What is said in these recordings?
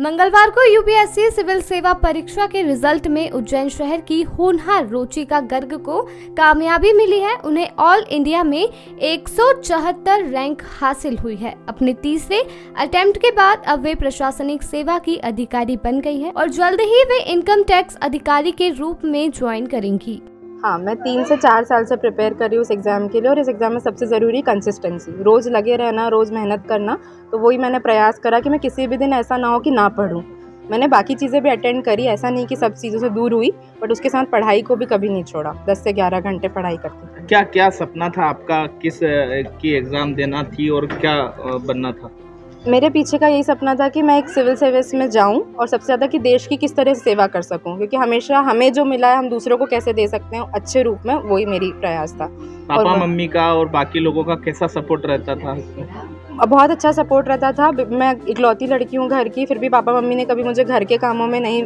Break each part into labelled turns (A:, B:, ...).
A: मंगलवार को UPSC civil सेवा परीक्षा के रिजल्ट में उज्जैन शहर की होनहार रुचिका गर्ग को कामयाबी मिली है। उन्हें ऑल इंडिया में 174 रैंक हासिल हुई है। अपने तीसरे अटेम्प्ट के बाद अब वे प्रशासनिक सेवा की अधिकारी बन गई है और जल्द ही वे इनकम टैक्स अधिकारी के रूप में ज्वाइन करेंगी।
B: हाँ, मैं 3 से 4 साल से प्रिपेयर कर रही हूँ उस एग्ज़ाम के लिए और इस एग्ज़ाम में सबसे ज़रूरी कंसिस्टेंसी, रोज़ लगे रहना, रोज़ मेहनत करना। तो वही मैंने प्रयास करा कि मैं किसी भी दिन ऐसा ना हो कि ना पढूँ। मैंने बाकी चीज़ें भी अटेंड करी, ऐसा नहीं कि सब चीज़ों से दूर हुई, बट उसके साथ पढ़ाई को भी कभी नहीं छोड़ा। 10 से 11 घंटे पढ़ाई करती थी।
C: क्या क्या सपना था आपका, किस की एग्ज़ाम देना थी और क्या बनना था?
B: मेरे पीछे का यही सपना था कि मैं एक सिविल सर्विस में जाऊं और सबसे ज़्यादा कि देश की किस तरह से सेवा कर सकूं, क्योंकि हमेशा हमें जो मिला है हम दूसरों को कैसे दे सकते हैं अच्छे रूप में, वही मेरी प्रयास था।
C: पापा मम्मी का और बाकी लोगों का कैसा सपोर्ट रहता था इसमें?
B: बहुत अच्छा सपोर्ट रहता था। मैं इकलौती लड़की हूँ घर की, फिर भी पापा मम्मी ने कभी मुझे घर के कामों में नहीं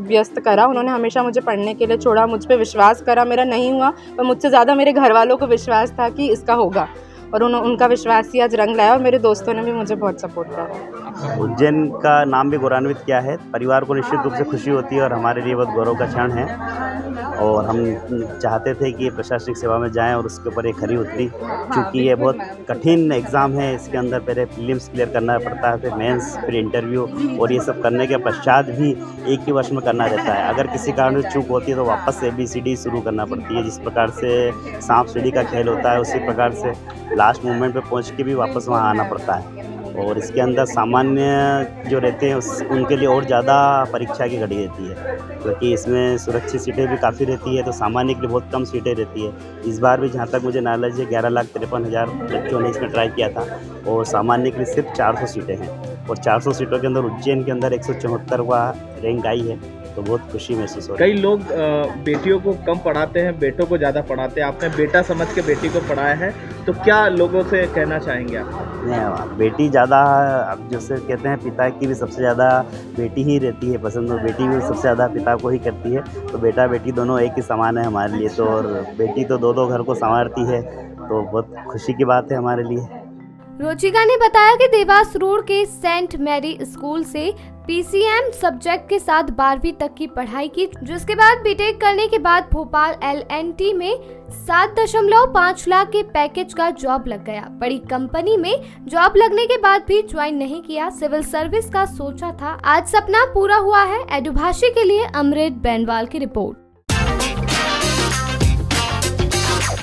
B: व्यस्त करा। उन्होंने हमेशा मुझे पढ़ने के लिए छोड़ा, मुझ पे विश्वास करा। मेरा नहीं हुआ पर मुझसे ज़्यादा मेरे घर वालों को विश्वास था कि इसका होगा, और उनका विश्वास ही आज रंग लाया और मेरे दोस्तों ने भी मुझे बहुत सपोर्ट करा।
D: उज्जैन का नाम भी गौरवान्वित किया है। परिवार को निश्चित रूप से खुशी होती है और हमारे लिए बहुत गौरव का क्षण है, और हम चाहते थे कि प्रशासनिक सेवा में जाएं और उसके ऊपर एक खरी उतरी। चूँकि ये बहुत कठिन एग्ज़ाम है, इसके अंदर पहले प्रीलिम्स क्लियर करना पड़ता है, फिर मेंस, फिर इंटरव्यू, और ये सब करने के पश्चात भी एक ही वर्ष में करना रहता है। अगर किसी कारण से चूक होती है तो वापस से ABCD शुरू करना पड़ती है। जिस प्रकार से सांप सीढ़ी का खेल होता है, उसी प्रकार से लास्ट मोमेंट पे पहुंच के भी वापस वहां आना पड़ता है। और इसके अंदर सामान्य जो रहते हैं उनके लिए और ज़्यादा परीक्षा की घड़ी रहती है, क्योंकि इसमें सुरक्षित सीटें भी काफ़ी रहती है, तो सामान्य के लिए बहुत कम सीटें रहती है। इस बार भी जहाँ तक मुझे नॉलेज है 11,53,000 बच्चों ने इसमें ट्राई किया था, और सामान्य के लिए सिर्फ 400 सीटें हैं, और 400 सीटों के अंदर उज्जैन के अंदर 174वां रैंक आई है, तो बहुत खुशी महसूस हो रही है।
C: कई लोग बेटियों को कम पढ़ाते हैं, बेटों को ज़्यादा पढ़ाते हैं। आपने बेटा समझ के बेटी को पढ़ाया है, तो क्या लोगों से कहना चाहेंगे आप?
D: नहीं, बेटी ज़्यादा, अब जैसे कहते हैं पिता की भी सबसे ज़्यादा बेटी ही रहती है पसंद, और बेटी भी सबसे ज़्यादा पिता को ही करती है। तो बेटा बेटी दोनों एक ही समान है हमारे लिए, तो और बेटी तो दो घर को संवारती है, तो बहुत खुशी की बात है हमारे लिए।
A: रुचिका ने बताया कि देवास रोड के सेंट मैरी स्कूल से PCM सब्जेक्ट के साथ 12वीं तक की पढ़ाई की, जिसके बाद बीटेक करने के बाद भोपाल LNT में 7.5 लाख के पैकेज का जॉब लग गया। बड़ी कंपनी में जॉब लगने के बाद भी ज्वाइन नहीं किया, सिविल सर्विस का सोचा था, आज सपना पूरा हुआ है। एडुभाषी के लिए अमृत बेनवाल की रिपोर्ट।